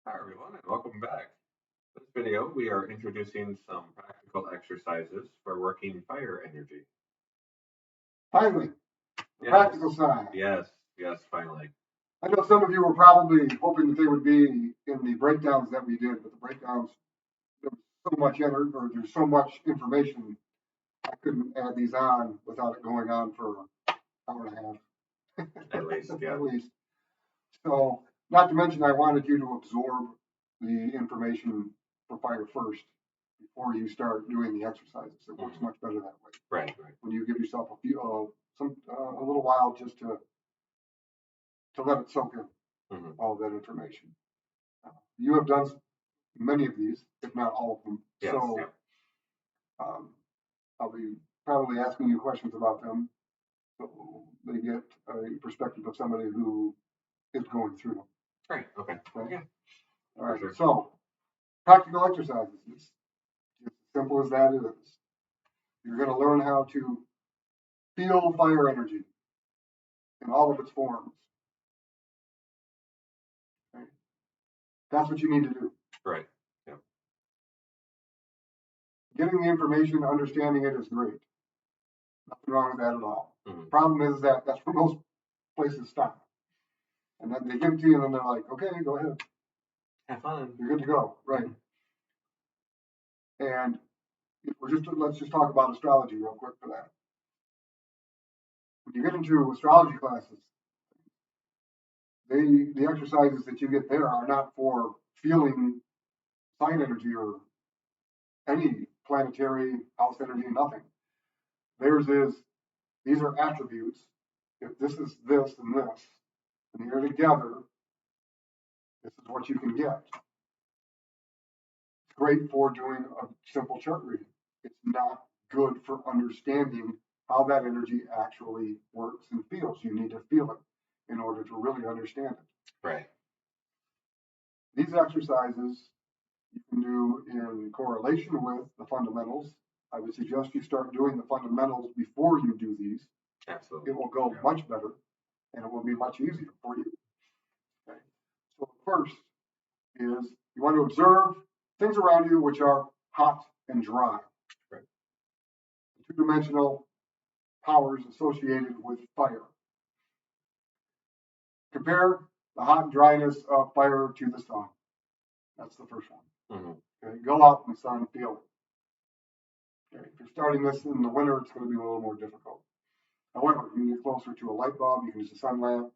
Hi everyone and welcome back. In this video, we are introducing some practical exercises for working fire energy. Finally, the Yes, practical side. yes, finally. I know some of you were probably hoping that they would be in the breakdowns that we did, but the breakdowns, there's so much energy, or there's so much information, I couldn't add these on without it going on for an hour and a half. At least, yeah. At least. So, not to mention, I wanted you to absorb the information for fire first before you start doing the exercises. It works much better that way. Right. When you give yourself a little while just to let it soak in all of that information. You have done many of these, if not all of them. Yes, so I'll be probably asking you questions about them so they get a perspective of somebody who is going through them. Right, okay. Yeah. All right, sure. So practical exercises. It's as simple as that is. You're going to learn how to feel fire energy in all of its forms. Okay? That's what you need to do. Right. Yeah. Getting the information, understanding it is great. Nothing wrong with that at all. Mm-hmm. Problem is that that's where most places stop. And then they give it to you and then they're like, okay, go ahead. Have fun. You're good to go. Right. And let's just talk about astrology real quick for that. When you get into astrology classes, the exercises that you get there are not for feeling sign energy or any planetary house energy, nothing. Theirs is, these are attributes. If this is this and this, and they're together, this is what you can get. It's great for doing a simple chart reading. It's not good for understanding how that energy actually works and feels. You need to feel it in order to really understand it. Right. These exercises you can do in correlation with the fundamentals. I would suggest you start doing the fundamentals before you do these. Absolutely. It will go much better and it will be much easier for you. Okay. So first is you want to observe things around you which are hot and dry. Right. Two-dimensional powers associated with fire. Compare the hot and dryness of fire to the sun. That's the first one. Mm-hmm. Okay, go out in the sun and feel it. Okay, if you're starting this in the winter, it's going to be a little more difficult. However, you can get closer to a light bulb, you can use a sun lamp,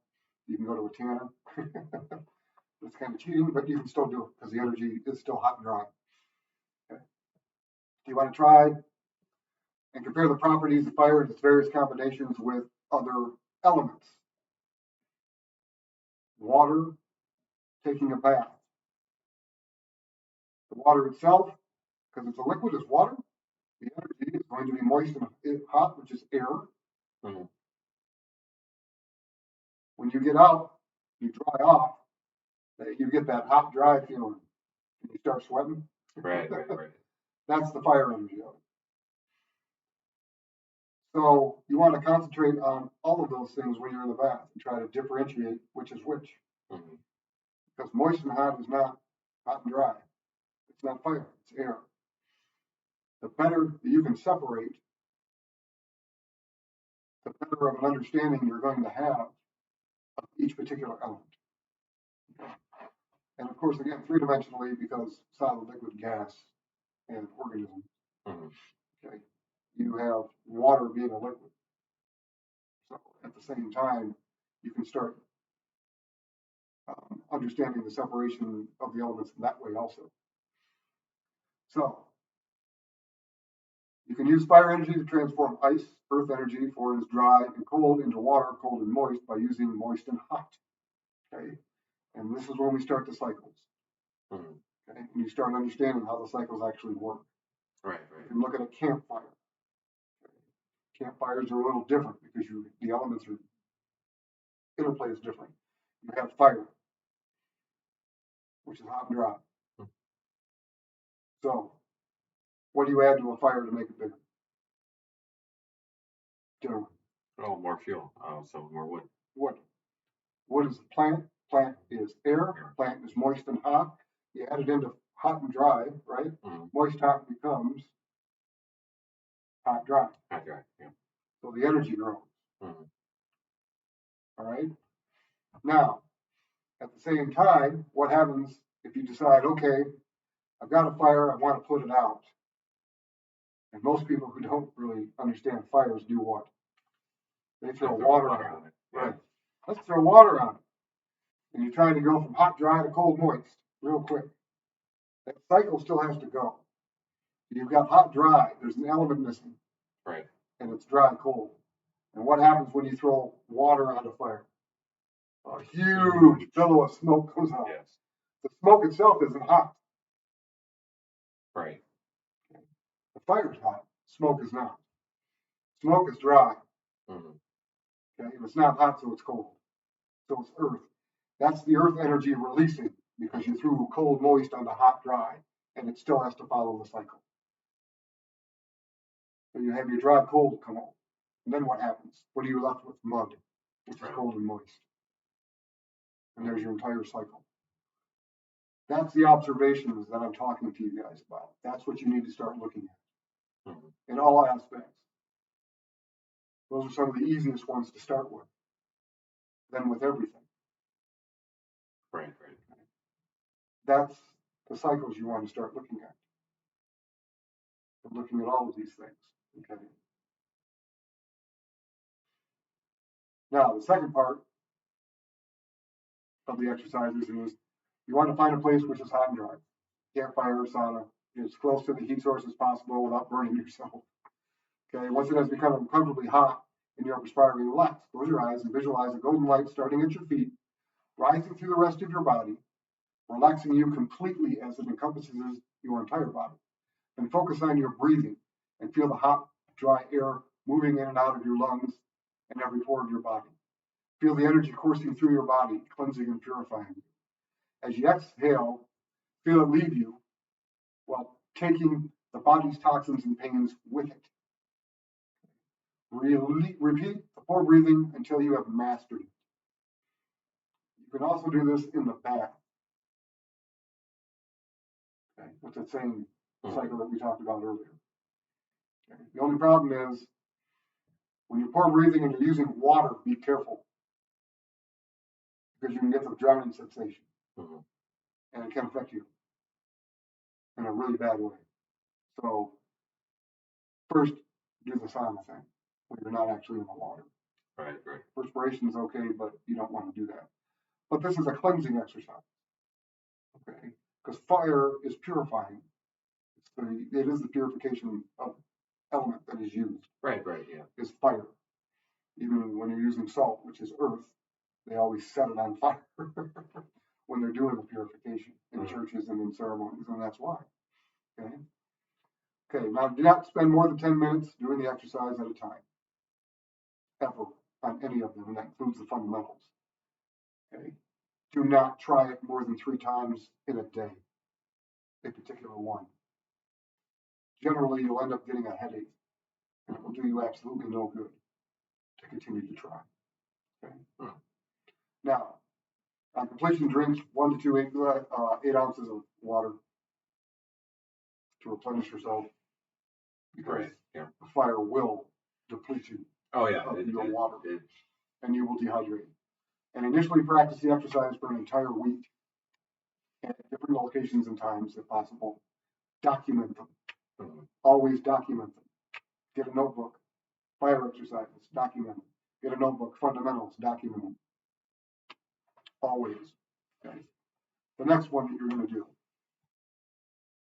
you can go to a tanner. It's kind of cheating, but you can still do it because the energy is still hot and dry. Okay. Do you want to try and compare the properties of fire and its various combinations with other elements? Water, taking a bath. The water itself, because it's a liquid, is water. The energy is going to be moist and hot, which is air. Mm-hmm. When you get out, you dry off, you get that hot, dry feeling. You start sweating. Right. That's the fire energy of it. So you want to concentrate on all of those things when you're in the bath and try to differentiate which is which. Mm-hmm. Because moist and hot is not hot and dry. It's not fire, it's air. The better you can separate, the better of an understanding you're going to have of each particular element. And of course, again, three-dimensionally, because solid, liquid, gas, and organism. Mm-hmm. Okay, you have water being a liquid. So at the same time, you can start understanding the separation of the elements in that way also. So you can use fire energy to transform ice, earth energy, for it is dry and cold, into water, cold and moist, by using moist and hot. Okay, and this is when we start the cycles. Mm-hmm. Okay, and you start understanding how the cycles actually work. Right. You can look at a campfire. Okay. Campfires are a little different because the elements are interplay is different. You have fire, which is hot and dry. Mm-hmm. So, what do you add to a fire to make it bigger? Generally. Oh, more fuel. So more wood. Wood. Wood is a plant. Plant is air. Plant is moist and hot. You add it into hot and dry, right? Moist hot becomes hot dry. Hot dry, yeah. So the energy grows. All right. Now, at the same time, what happens if you decide, okay, I've got a fire, I want to put it out? And most people who don't really understand fires do what? They throw water on it. Yeah. Right. Let's throw water on it. And you're trying to go from hot, dry to cold, moist real quick. That cycle still has to go. You've got hot, dry. There's an element missing. Right. And it's dry, cold. And what happens when you throw water on a fire? A huge billow of smoke comes out. Yes. The smoke itself isn't hot. Right. The fire's hot. Smoke is not. Smoke is dry. Okay. And it's not hot, so it's cold. So it's earth. That's the earth energy releasing because you threw cold, moist onto hot, dry, and it still has to follow the cycle. So you have your dry, cold come on. And then what happens? What are you left with? Mud, which is cold and moist. And there's your entire cycle. That's the observations that I'm talking to you guys about. That's what you need to start looking at in all aspects. Those are some of the easiest ones to start with. Then with everything. Right. That's the cycles you want to start looking at. Looking at all of these things. Okay. Now, the second part of the exercises is you want to find a place which is hot and dry. Campfire or sauna. Get as close to the heat source as possible without burning yourself. Okay, once it has become uncomfortably hot and you're perspiring, relax. Close your eyes and visualize a golden light starting at your feet, rising through the rest of your body, relaxing you completely as it encompasses your entire body. Then focus on your breathing and feel the hot, dry air moving in and out of your lungs and every pore of your body. Feel the energy coursing through your body, cleansing and purifying you. As you exhale, feel it leave you while taking the body's toxins and pains with it. Repeat the pore breathing until you have mastered it. You can also do this in the bath. Okay, with the same cycle that we talked about earlier. Okay. The only problem is when you're pore breathing and you're using water, be careful because you can get the drowning sensation, and it can affect you in a really bad way. So first, do the sauna thing when you're not actually in the water. Right. Perspiration is okay, but you don't want to do that. But this is a cleansing exercise, okay? Because fire is purifying. It is the purification of element that is used. Right, yeah. Is fire. Even when you're using salt, which is earth, they always set it on fire when they're doing the purification in churches and in ceremonies, and that's why. Okay, now do not spend more than 10 minutes doing the exercise at a time, ever, on any of them, and that includes the fundamentals. Okay, do not try it more than 3 times in a day, a particular one. Generally, you'll end up getting a headache, and it will do you absolutely no good to continue to try. Okay. Now, on completion, drink 1 to 2 8 ounces of water to replenish yourself, because the fire will deplete you of your water, and you will dehydrate. And initially practice the exercise for an entire week at different locations and times if possible. Document them. Always document them. Get a notebook. Fire exercises, document them. Get a notebook. Fundamentals, document them. Always. Okay. The next one that you're going to do.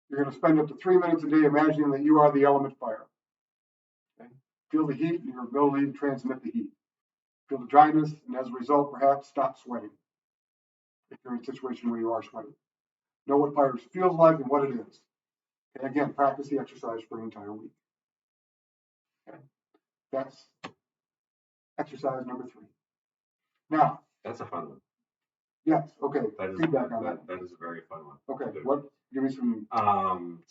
You're going to spend up to 3 minutes a day imagining that you are the element fire. Okay. Feel the heat and your ability to transmit the heat. Feel the dryness, and as a result, perhaps stop sweating if you're in a situation where you are sweating. Know what fire feels like and what it is. And again, practice the exercise for an entire week. Okay. That's exercise number 3. Now, that's a fun one. Yes. Okay. Feedback on that. That is a very fun one. Okay. What? Give me some.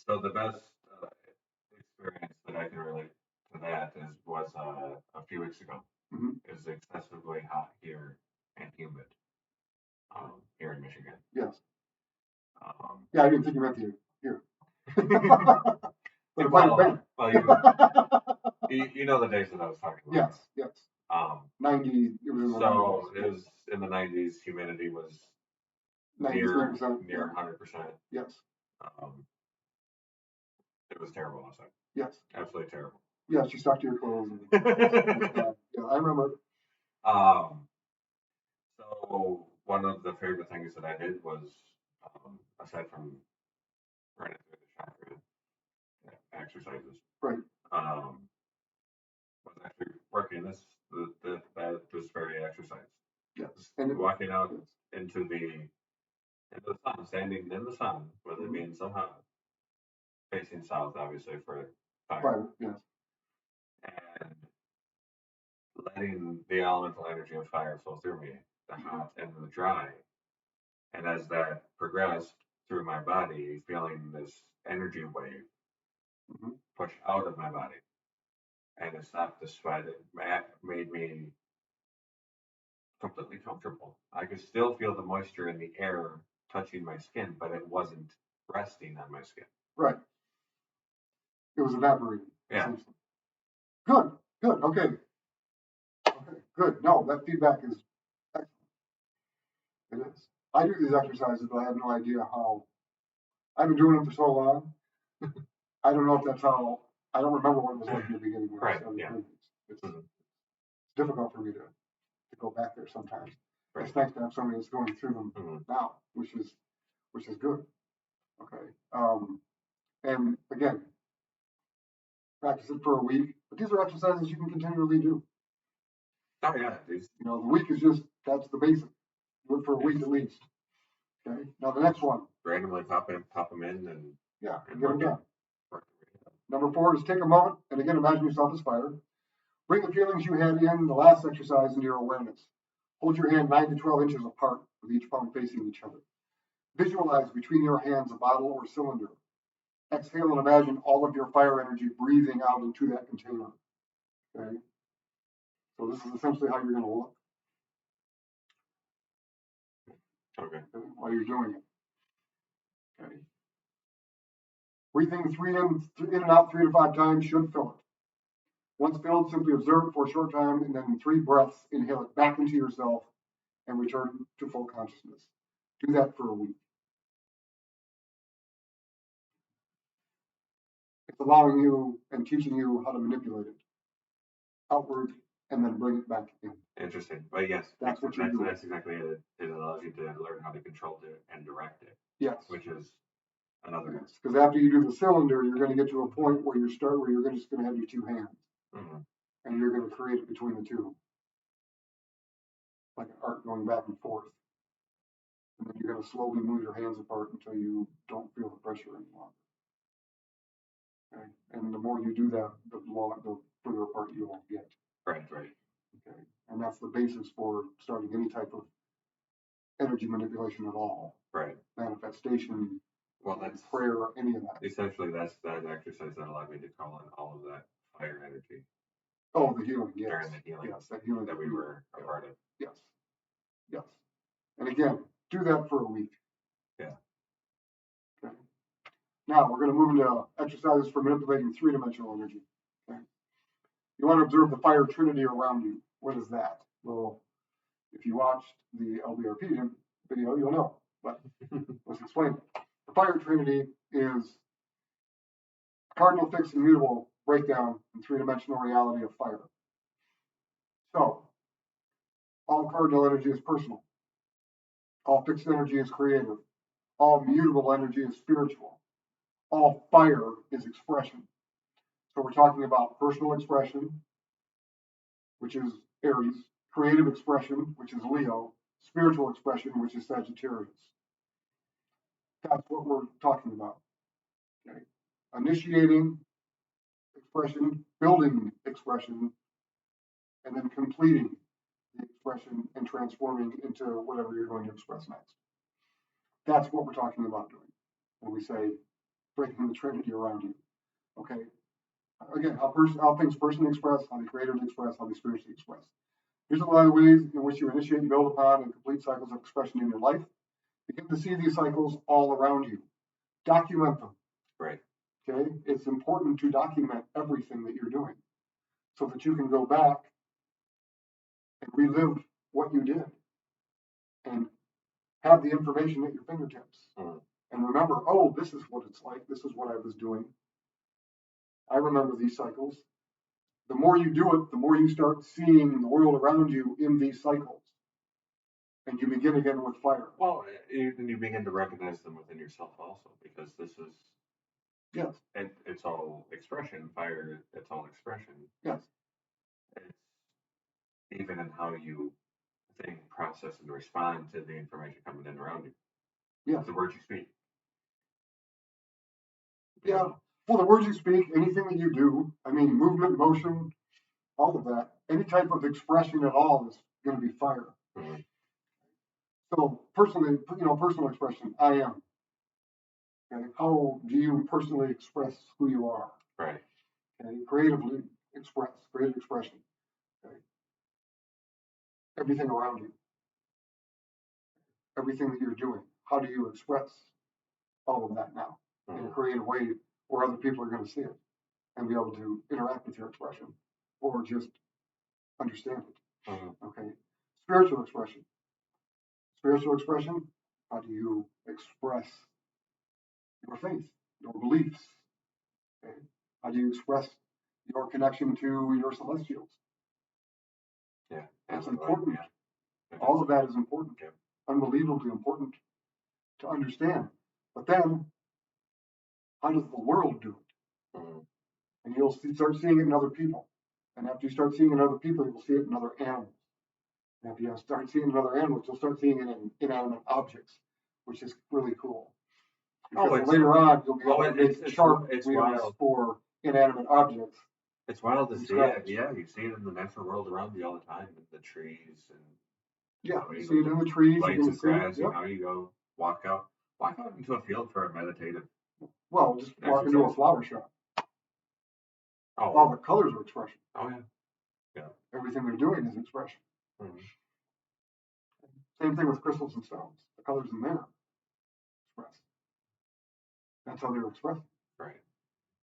So the best experience that I can relate to that was a few weeks ago. It was excessively hot here and humid here in Michigan. Yes. Yeah, I didn't think you meant the here. You know the days that I was talking about. Yes, yes. 90. It was in the 90s. It was in the 90s. Humidity was 93%, near 100%. Yes. It was terrible outside. Yes. Absolutely terrible. Yes, you stuck to your clothes. Yeah, I remember. So one of the favorite things that I did was, aside from running through the chakra exercises, right, was actually working this very exercise. Yes, and walking out into the sun, standing in the sun, with it being so hot, facing south, obviously for fire. Yes. And letting the elemental energy of fire flow through me, the hot and the dry. And as that progressed through my body, feeling this energy wave push out of my body. And it stopped the sweat. It made me completely comfortable. I could still feel the moisture in the air touching my skin, but it wasn't resting on my skin. Right. It was evaporating. Yeah. Good. Okay, good. No, that feedback is excellent. It is. I do these exercises, but I have no idea how. I've been doing them for so long. I don't know if that's how. I don't remember what it was like in the beginning. Right. Yeah. It's difficult for me to go back there sometimes. Right. It's nice to have somebody that's going through them now, which is good. Okay. And again, practice it for a week. But these are exercises you can continually do. Oh yeah. The week is that's the basic. Do it for a week at least. Okay. Now the next one. Randomly pop them in, and get them done. Number 4 is take a moment, and again, imagine yourself as fire. Bring the feelings you had in the last exercise into your awareness. Hold your hand 9 to 12 inches apart, with each palm facing each other. Visualize between your hands a bottle or cylinder. Exhale and imagine all of your fire energy breathing out into that container. Okay. So this is essentially how you're going to look. Okay. While you're doing it. Okay. Breathing in and out 3 to 5 times should fill it. Once filled, simply observe it for a short time, and then in 3 breaths, inhale it back into yourself and return to full consciousness. Do that for a week. It's allowing you and teaching you how to manipulate it outward and then bring it back in. Interesting. But yes, that's exactly it. It allows you to learn how to control it and direct it. Yes. Which is another. Yes. Because after you do the cylinder, you're going to get to a point where you're just going to have your 2 hands. And you're going to create it between the 2. Like an arc going back and forth. And then you're going to slowly move your hands apart until you don't feel the pressure any longer. Okay. And the more you do that, the further apart you will get. Right. Okay. And that's the basis for starting any type of energy manipulation at all. Right. Manifestation. Well, that's prayer, any of that. Essentially, that's that exercise that allowed me to call in all of that fire energy. Oh, the healing, yes. During the healing. Yes, that healing that we were a part of. Yes. And again, do that for a week. Yeah. Okay. Now we're going to move into exercises for manipulating 3-dimensional energy. Okay. You want to observe the fire trinity around you. What is that? Well, if you watched the LBRP video, you'll know. But let's explain it. The fire trinity is a cardinal, fixed, and mutable breakdown in 3-dimensional reality of fire. So, all cardinal energy is personal. All fixed energy is creative. All mutable energy is spiritual. All fire is expression. So we're talking about personal expression, which is Aries, creative expression, which is Leo, spiritual expression, which is Sagittarius. That's what we're talking about. Okay. Initiating expression, building expression, and then completing the expression and transforming into whatever you're going to express next. That's what we're talking about doing when we say breaking the trinity around you. Okay. Again, how things personally express, how they creatively express, how they spiritually express. Here's a lot of ways in which you initiate and build upon and complete cycles of expression in your life. Begin to see these cycles all around you. Document them. Right. Okay? It's important to document everything that you're doing so that you can go back and relive what you did and have the information at your fingertips. And remember, oh, this is what it's like. This is what I was doing. I remember these cycles. The more you do it, the more you start seeing the world around you in these cycles. And you begin again with fire. Well, and you begin to recognize them within yourself also, because this is, yes, it's all expression. Fire, it's all expression. Yes. It's even in how you think, process, and respond to the information coming in around you. Yes. The words you speak. Yeah. Well, the words you speak, anything that you do, I mean, movement, motion, all of that, any type of expression at all is going to be fire. Mm-hmm. So personally, personal expression, I am. Okay. How do you personally express who you are? Right. Okay. Creatively express, creative expression. Okay. Everything around you. Everything that you're doing. How do you express all of that now in a creative way where other people are going to see it and be able to interact with your expression or just understand it? Okay. Spiritual expression. Spiritual expression, how do you express your faith, your beliefs? Okay. How do you express your connection to your celestials? Yeah. That's important. Yeah. All of that is important. Yeah. Unbelievably important to understand. But then, how does the world do it? And you'll start seeing it in other people. And after you start seeing it in other people, you'll see it in other animals. And if you start seeing it in other animals, you'll start seeing it in inanimate objects, which is really cool. Because later on, you'll be able to make sharp wheels for inanimate objects. It's wild to see it. Yeah, you see it in the natural world around you all the time, in the trees and yeah, you see it in the trees. Blades of grass. You know, you go walk out into a field for a meditative. Well, just walk into a flower shop. Oh, all the colors are expression. Oh yeah, yeah. Everything they're doing is expression. Same thing with crystals and stones. The colors in there express. That's how they're expressing. Right.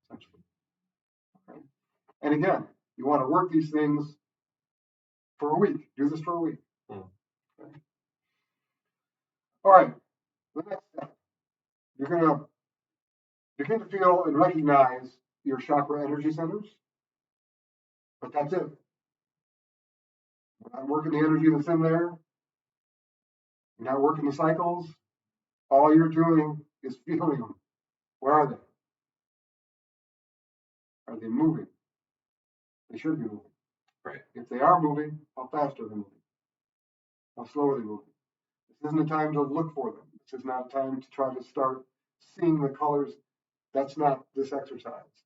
Essentially. Okay. And again, you want to work these things for a week. Do this for a week. Okay. All right. The next step. You're going to begin to feel and recognize your chakra energy centers. But that's it. We're not working the energy that's in there. You're not working the cycles. All you're doing is feeling them. Where are they? Are they moving? They should be moving. Right. If they are moving, how fast are they moving? How slow are they moving? This isn't a time to look for them. This is not a time to try to start seeing the colors. That's not this exercise.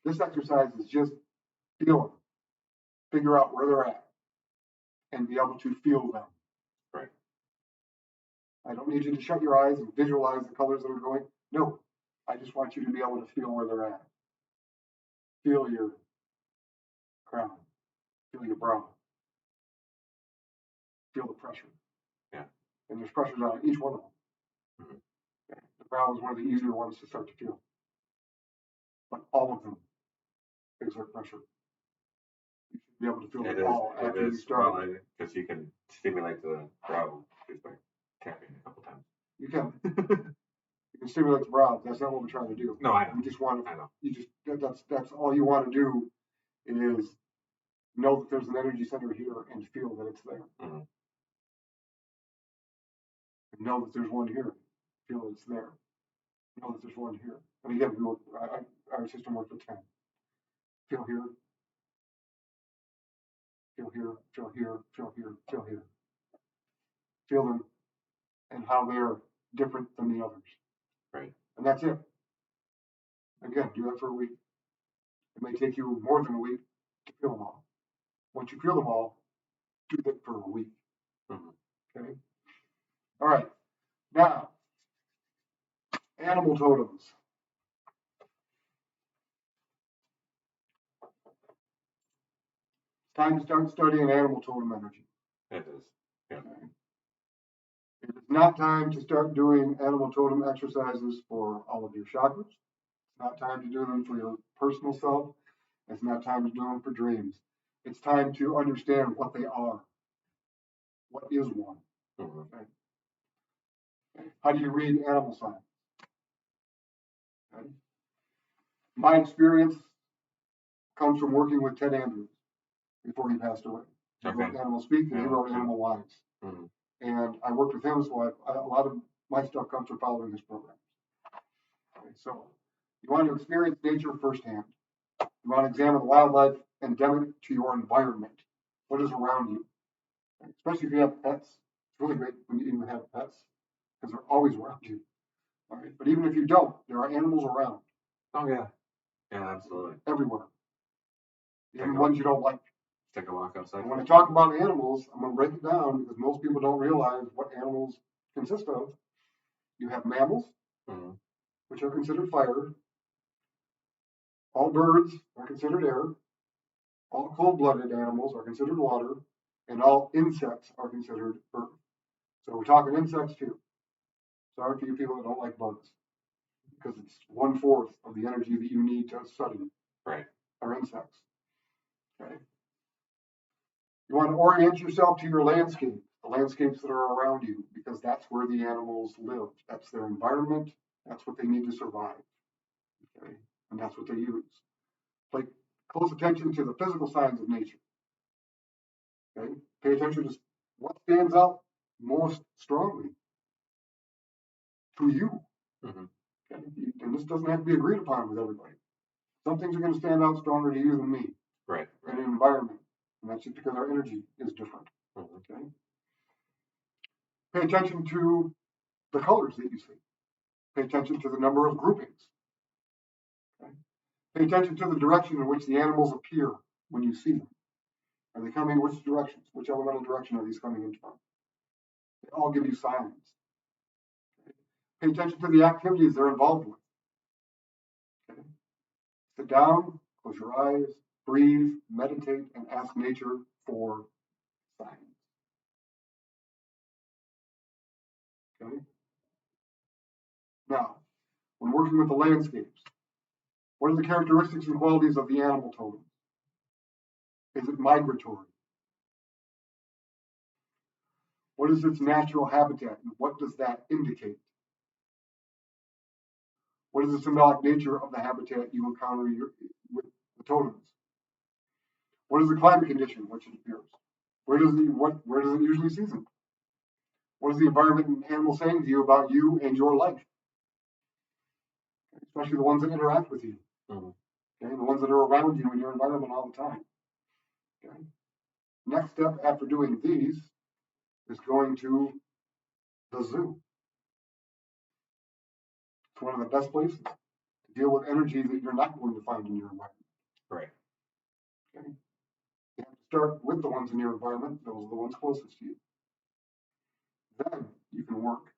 This exercise is just feel them, figure out where they're at, and be able to feel them. Right. I don't need you to shut your eyes and visualize the colors that are going. No, I just want you to be able to feel where they're at. Feel your crown. Feel your brow. Feel the pressure. Yeah. And there's pressures on each one of them. Okay. The brow is one of the easier ones to start to feel. But all of them exert pressure. You should be able to feel it all after you start. Because you can stimulate the brow just by tapping a couple times. You can. You can stimulate the brow. That's not what we're trying to do. No, I know. You just want to. I know. You just that's all you want to do is know that there's an energy center here and feel that it's there. And know that there's one here. Feel that it's there. Know that there's one here. And again, our system works with 10. Feel here. Feel here. Feel here. Feel here. Feel here. Feel them and how they're different than the others. Right. And that's it. Again, do that for a week. It may take you more than a week to feel them all. Once you feel them all, do that for a week. Okay? All right. Now, animal totems. It's time to start studying animal totem energy. It is. Yeah. Okay. It is not time to start doing animal totem exercises for all of your chakras. It's not time to do them for your personal self. It's not time to do them for dreams. It's time to understand what they are. What is one? Okay. How do you read animal signs? Okay. My experience comes from working with Ted Andrews before he passed away. He wrote Animal Speak, and he wrote Animal Lives. And I worked with him, so a lot of my stuff comes from following his programs. Okay, so you want to experience nature firsthand. You want to examine wildlife endemic to your environment. What is around you? Especially if you have pets. It's really great when you even have pets because they're always around you. All right. But even if you don't, there are animals around. Oh, yeah. Yeah, absolutely. Everywhere. Even ones you don't like. Take a walk outside. And when I talk about animals, I'm going to break it down because most people don't realize what animals consist of. You have mammals, which are considered fire. All birds are considered air. All cold-blooded animals are considered water. And all insects are considered earth. So we're talking insects too. Sorry for you people that don't like bugs, because it's 1/4 of the energy that you need to study. Right. Are insects. Okay. You want to orient yourself to your landscape, the landscapes that are around you, because that's where the animals live. That's their environment. That's what they need to survive. Okay. And that's what they use. Pay close attention to the physical signs of nature. Okay. Pay attention to what stands out most strongly to you. Okay. And this doesn't have to be agreed upon with everybody. Some things are going to stand out stronger to you than me. Right. In an environment. And that's just because our energy is different. Okay. Pay attention to the colors that you see. Pay attention to the number of groupings. Okay. Pay attention to the direction in which the animals appear when you see them. Are they coming which directions? Which elemental direction are these coming in from? They all give you signs. Okay. Pay attention to the activities they're involved with. Okay. Sit down, close your eyes, breathe, meditate, and ask nature for signs. Okay. Now, when working with the landscapes, what are the characteristics and qualities of the animal totem? Is it migratory? What is its natural habitat, and what does that indicate? What is the symbolic nature of the habitat you encounter with the totems? What is the climate condition in which it appears? Where does it usually season? What is the environment and animal saying to you about you and your life? Especially the ones that interact with you. Okay, the ones that are around you in your environment all the time. Okay. Next step after doing these is going to the zoo. It's one of the best places to deal with energy that you're not going to find in your environment. Right. Okay. You have to start with the ones in your environment. Those are the ones closest to you. Then you can work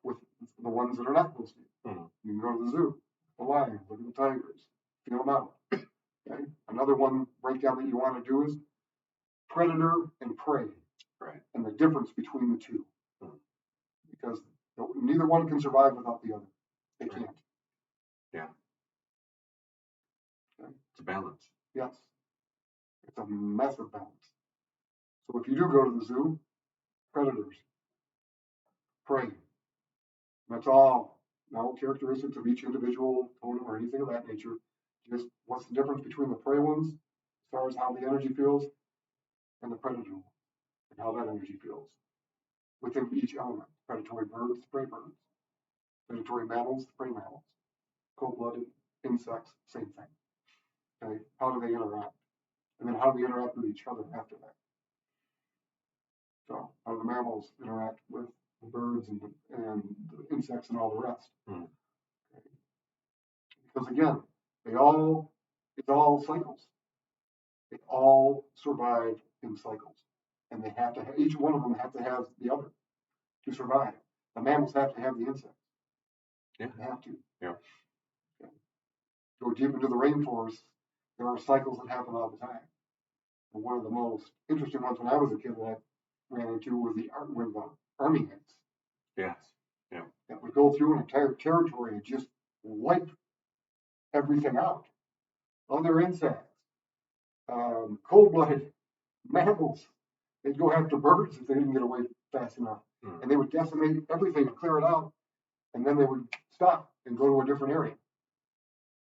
with the ones that are not close to you. You can go to the zoo, the lions, look at the tigers, feel them out. Okay. Another one breakdown that you want to do is predator and prey. Right. And the difference between the two. Because neither one can survive without the other. They can't. Yeah. Okay. It's a balance. Yes. It's a massive balance. So if you do go to the zoo, predators, prey. That's all. No characteristics of each individual totem or anything of that nature. Just what's the difference between the prey ones, as far as how the energy feels, and the predator one, and how that energy feels. Within each element. Predatory birds, prey birds. Predatory mammals, prey mammals. Cold-blooded insects, same thing. Okay, how do they interact? And then how do they interact with each other after that? So how do the mammals interact with the birds and the insects and all the rest? Okay. Because again, it's all cycles. They all survive in cycles. And they have to each one of them have to have the other to survive. The mammals have to have the insects. Yeah. They have to. Yeah. Okay. Go deep into the rainforest, there are cycles that happen all the time. And one of the most interesting ones when I was a kid that ran into with the army ants. Yes. Yeah. That would go through an entire territory and just wipe everything out. Other insects, cold-blooded mammals. They'd go after birds if they didn't get away fast enough. And they would decimate everything, clear it out, and then they would stop and go to a different area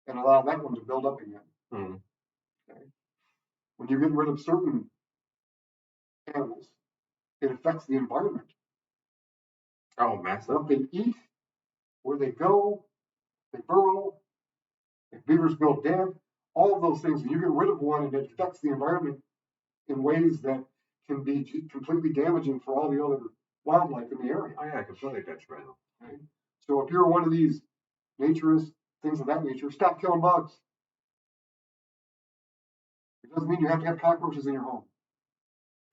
and allow that one to build up again. Okay. When you get rid of certain animals, it affects the environment. Oh, massive. What they eat, where they go, they burrow, if beavers build dam, all of those things. When you get rid of one, and it affects the environment in ways that can be completely damaging for all the other wildlife in the area. Oh yeah, completely detrimental. Okay. So if you're one of these naturists, things of that nature, stop killing bugs. It doesn't mean you have to have cockroaches in your home.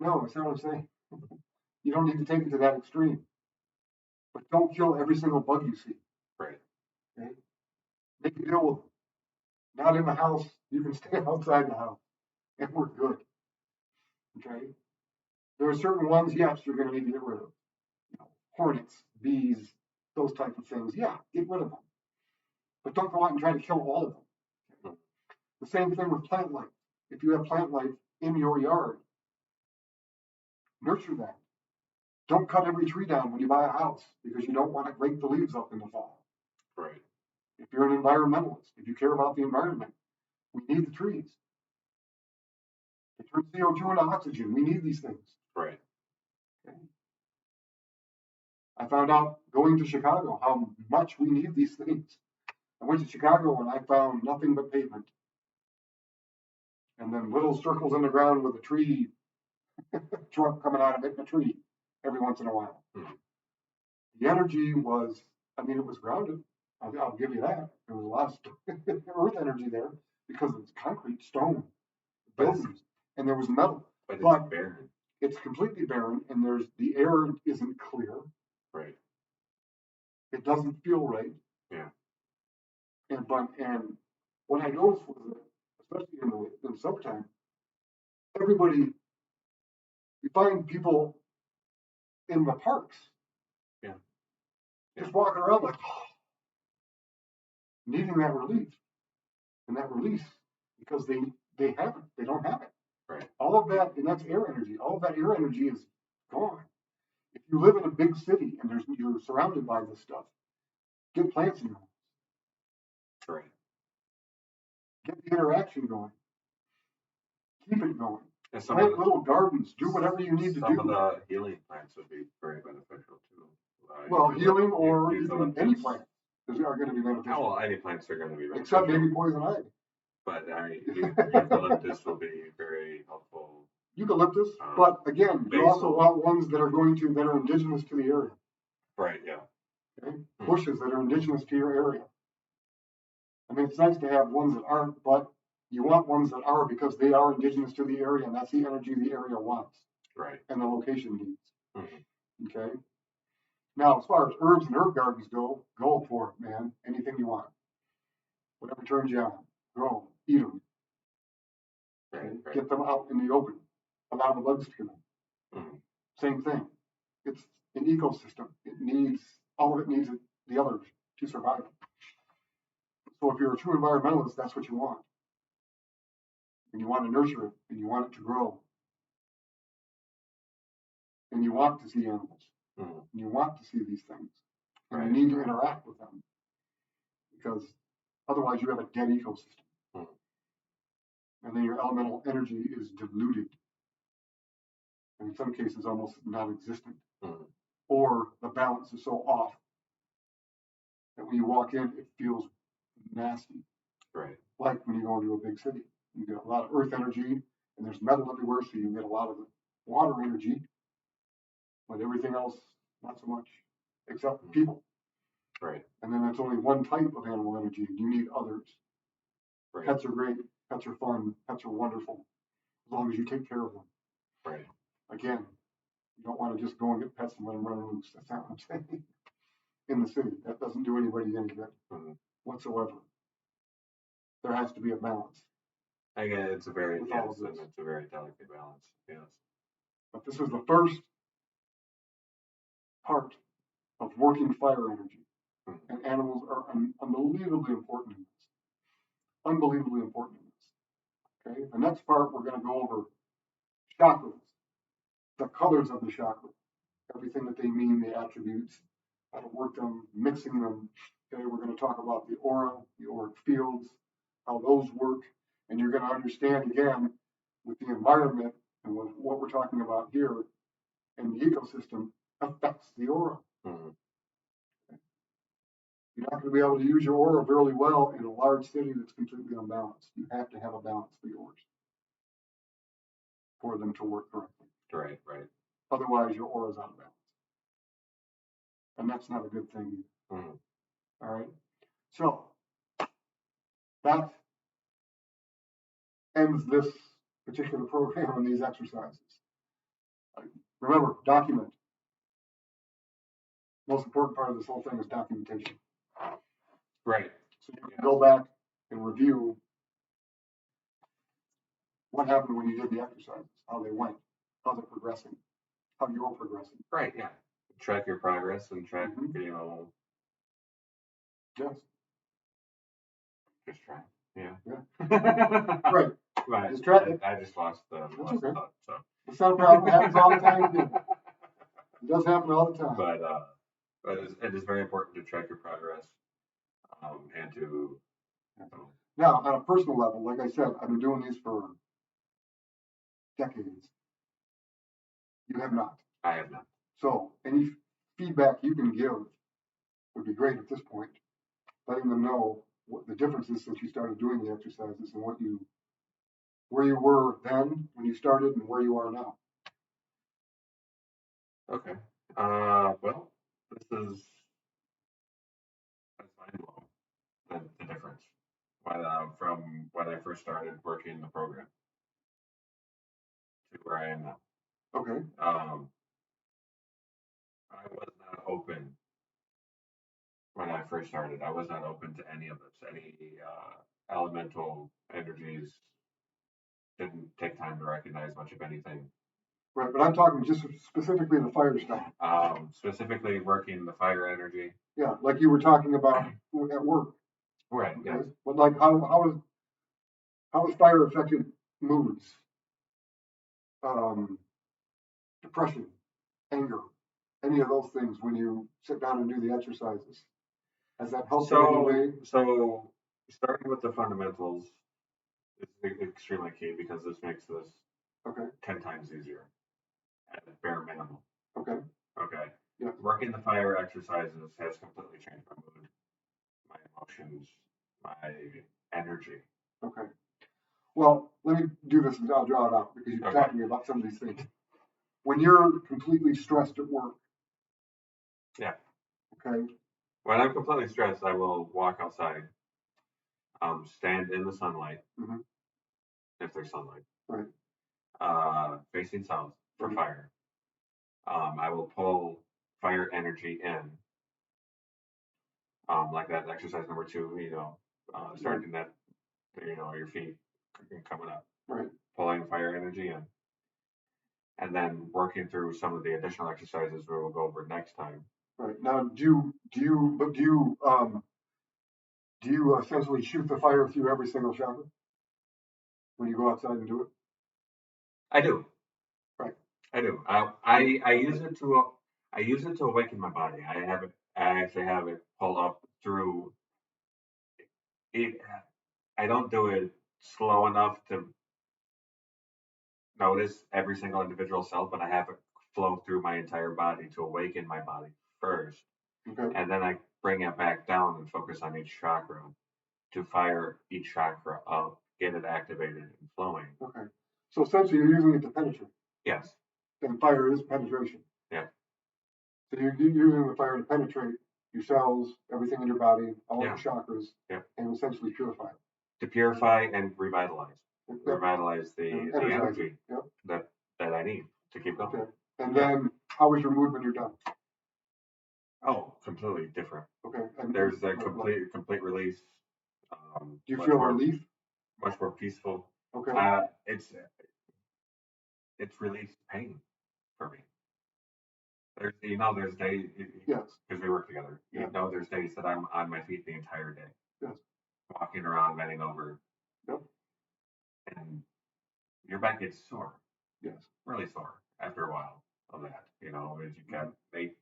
No, that's not what I'm saying. You don't need to take it to that extreme. But don't kill every single bug you see. Right. Okay? Make a deal with them. Not in the house. You can stay outside the house. And we're good. Okay? There are certain ones, yes, you're going to need to get rid of. You know, hornets, bees, those type of things. Yeah, get rid of them. But don't go out and try to kill all of them. The same thing with plant life. If you have plant life in your yard, nurture that. Don't cut every tree down when you buy a house because you don't want to rake the leaves up in the fall. Right. If you're an environmentalist, if you care about the environment, we need the trees. They turn CO2 into oxygen. We need these things. Right. Okay. I found out going to Chicago how much we need these things. I went to Chicago and I found nothing but pavement. And then little circles in the ground with a tree trunk coming out of it in a tree every once in a while. The energy was, I mean, it was grounded. I'll give you that. There was a lot of earth energy there because it's concrete, stone, buildings, and there was metal. But it's barren. It's completely barren, and the air isn't clear. Right. It doesn't feel right. Yeah. And what I noticed was that, especially in the summertime, everybody, you find people in the parks, just walking around like needing that relief and that release because they don't have it. Right. All of that, and that's air energy. All of that air energy is gone. If you live in a big city and you're surrounded by this stuff, get plants in your house. Right. Get the interaction going. Keep it going. And plant little gardens. Do whatever you need to do. Some of the healing plants would be very beneficial too. Well, healing or even any plants are going to be beneficial. Oh, well, any plants are going to be beneficial. Except maybe poison ivy. But eucalyptus will be very helpful. Eucalyptus, but again, you also want ones that are indigenous to the area. Right. Yeah. Okay? Bushes that are indigenous to your area. I mean, it's nice to have ones that aren't, but you want ones that are because they are indigenous to the area, and that's the energy the area wants. Right. And the location needs. Okay. Now, as far as herbs and herb gardens go for it, man. Anything you want. Whatever turns you on. Grow them. Eat them. Okay? Right. Get them out in the open. Allow the bugs to come in. Same thing. It's an ecosystem. All of it needs the others to survive. So if you're a true environmentalist, that's what you want. And you want to nurture it, and you want it to grow. And you want to see animals. And you want to see these things. And you need to interact with them. Because otherwise you have a dead ecosystem. And then your elemental energy is diluted. And in some cases almost non-existent. Or the balance is so off that when you walk in, it feels nasty. Right. Like when you go into a big city. You get a lot of earth energy, and there's metal everywhere, so you get a lot of the water energy. But everything else, not so much, except people. Right. And then that's only one type of animal energy. You need others. Right. Pets are great. Pets are fun. Pets are wonderful. As long as you take care of them. Right. Again, you don't want to just go and get pets and let them run loose. That's not what I'm saying. In the city, that doesn't do anybody any good whatsoever. There has to be a balance. Again, it's a very delicate balance. Yes. But this is the first part of working fire energy. Mhm. And animals are unbelievably important in this. Unbelievably important in this. Okay. The next part, we're going to go over chakras, the colors of the chakra, everything that they mean, the attributes, how to work them, mixing them. Okay. We're going to talk about the aura, the auric fields, how those work. And you're going to understand again with the environment and what we're talking about here and the ecosystem affects the aura. Mhm. You're not going to be able to use your aura really well in a large city that's completely unbalanced. You have to have a balance for yours for them to work correctly. Right, right. Otherwise, your aura is out of balance. And that's not a good thing either. Mhm. All right. So that ends this particular program and these exercises. Remember, document. Most important part of this whole thing is documentation. Right. So you can go back and review what happened when you did the exercises, how they went, how they're progressing, how you're progressing. Right, yeah. Track your progress and track, Mhm. Yes. Just try. Yeah. Yeah. Right. Right. Just track it. I just lost the okay. thought, so. It's not a problem. It happens all the time. It does happen all the time. But it is very important to track your progress, and to. Now, on a personal level, like I said, I've been doing these for decades. You have not. I have not. So any feedback you can give would be great at this point, letting them know what the difference is since you started doing the exercises and where you were then when you started and where you are now. Okay. Well, that's mind blowing. The difference from when I first started working the program to where I am now. Okay. I was not open when I first started. I was not open to any of this. Any elemental energies didn't take time to recognize much of anything. Right, but I'm talking just specifically the fire stuff. Specifically working the fire energy. Yeah, like you were talking about at work. Right. Okay? Yes. But like how has fire affected moods, depression, anger, any of those things when you sit down and do the exercises? Has that helped in any way? So starting with the fundamentals is extremely key because this makes this 10 times easier at bare minimum. Okay. Okay. Yeah. Working the fire exercises has completely changed my mood, my emotions, my energy. Okay. Well, let me do this and I'll draw it out because you've talked to me about some of these things. When you're completely stressed at work. Yeah. Okay. When I'm completely stressed, I will walk outside, stand in the sunlight, if there's sunlight, right. Facing south for fire. I will pull fire energy in, like that exercise number 2, starting that, your feet coming up, right. Pulling fire energy in, and then working through some of the additional exercises we will go over next time. Right. Now, do you essentially shoot the fire through every single chakra when you go outside and do it? I do. Right. I do. I use it to awaken my body. I actually have it pull up through it. I don't do it slow enough to notice every single individual cell, but I have it flow through my entire body to awaken my body first. Okay. And then I bring it back down and focus on each chakra to fire each chakra up, get it activated and flowing. Okay. So essentially you're using it to penetrate. Yes. And fire is penetration. Yeah. So you're using the fire to penetrate your cells, everything in your body, all the chakras, and essentially purify it. To purify and revitalize. Revitalize the energy that I need to keep going. Okay. And then how is your mood when you're done? Oh, completely different. Okay. And there's a complete release. Do you feel relief? Much more peaceful. Okay. It's released pain for me. There's days, Yes. because we work together. Yeah. There's days that I'm on my feet the entire day. Yes. Walking around, bending over. Yep. And your back gets sore. Yes. Really sore after a while of that. As you got 8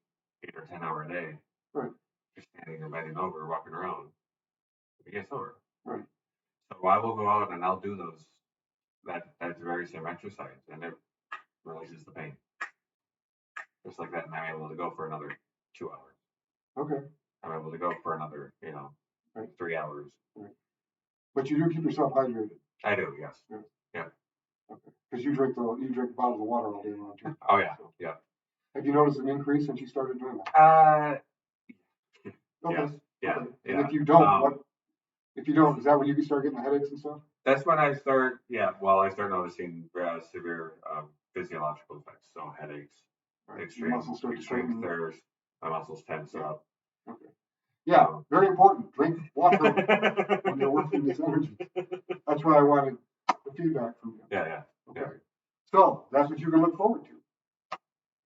or 10 hour day. Right. Just standing and bending over, walking around. You get sore. Right. So I will go out and I'll do that very same exercise, and it releases the pain. Just like that, and I'm able to go for another 2 hours. Okay. I'm able to go for another, Right. 3 hours. Right. But you do keep yourself hydrated. I do, yes. Yeah. Okay. Because you drink bottles of water all day long too. Oh yeah, So. yeah. Have you noticed an increase since you started doing that? Okay. Yes, yeah, Okay. yeah. And if you don't, is that when you can start getting the headaches and stuff? That's when I start. Yeah, well, I start noticing severe physiological effects. So headaches, Right. extreme, Your muscles start to extreme straighten. thirst. My muscles tense up. Okay. Yeah, very important. Drink water when you're working this energy. That's why I wanted the feedback from you. Yeah. Okay. Yeah. So that's what you can look forward to.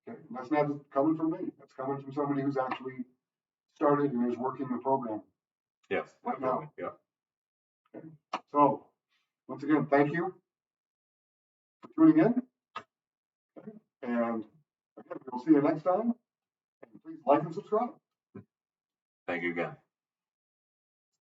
Okay. And that's not coming from me. That's coming from somebody who's actually started and is working the program. Yes. Right now. Yeah. Okay. So once again, thank you for tuning in. Okay. And again, we'll see you next time. And please like and subscribe. Thank you again.